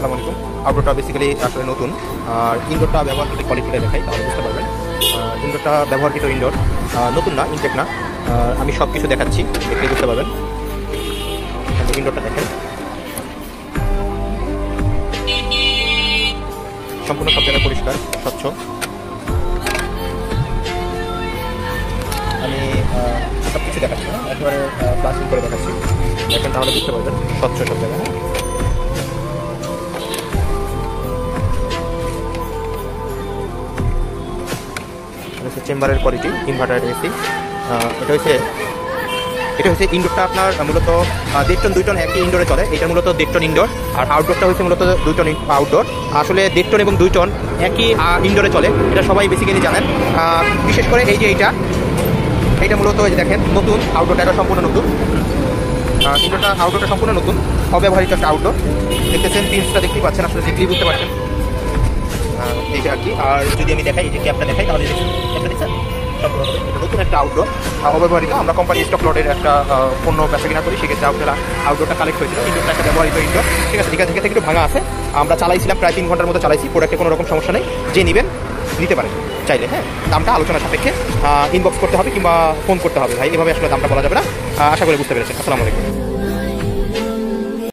আসসালামু আলাইকুম। আউটডোরটা বেসিক্যালি আসলে নতুন, আর ইনডোরটা ব্যবহারকৃত কোয়ালিটিটা দেখাই তাহলে বুঝতে পারবেন। ইনডোরটা ব্যবহারকৃত ইনডোর, নতুন না, ইনটেক না। আমি সব কিছু দেখাচ্ছি, দেখলেই বুঝতে পারবেন। ইনডোরটা দেখেন, সম্পূর্ণ সব জায়গায় পরিষ্কার স্বচ্ছ। আমি সব কিছু দেখাচ্ছি না, একেবারে প্লাস্টিং করে দেখাচ্ছি, দেখেন তাহলে বুঝতে পারবেন স্বচ্ছ সব জায়গায়। চেম্বারের কোয়ালিটি, ইনভার্টার এসি। এটা হচ্ছে ইনডোরটা আপনার মূলত 1.5 টন 2 টন একই ইনডোরে চলে। এটা মূলত 1.5 টন ইনডোর, আর আউটডোরটা হচ্ছে মূলত 2 টন আউটডোর। আসলে 1.5 টন এবং 2 টন একই ইনডোরে চলে, এটা সবাই বেসিক্যালি জানেন। বিশেষ করে এই যে এইটা মূলত এই যে দেখেন নতুন আউটডোরটা, এটা সম্পূর্ণ নতুন। ইনডোরটা আউটডোরটা সম্পূর্ণ নতুন, অব্যবহৃত একটা আউটডোর। দেখতেছেন পিন্সটা দেখতেই পাচ্ছেন, আসলে দেখলেই বুঝতে পারছেন এইটা আর কি। আর যদি আমি দেখাই, এই যে ক্যাপটা দেখাই তাহলে ক্যাপটা দেখছেন নতুন একটা আউটডোর, অব্যবহৃত। আমরা কোম্পানি স্টক লটের একটা পণ্য বেচা কিনা করি, সেক্ষেত্রে আউটডোরটা কালেক্ট হয়েছিল। ইনডোরটা একটা ব্যবহৃত ইনডোর, ঠিক আছে। এখান থেকে একটু ভাঙা আছে, আমরা চালাইছিলাম প্রায় 3 ঘন্টার মতো চালাইছি। প্রোডাক্টে কোনো রকম সমস্যা নেই, যে নেবেন নিতে পারেন চাইলে। হ্যাঁ, দামটা আলোচনা সাপেক্ষে ইনবক্স করতে হবে কিংবা ফোন করতে হবে ভাই, এভাবে আসলে দামটা বলা যাবে না। আশা করি বুঝতে পেরেছেন। আসসালামু আলাইকুম।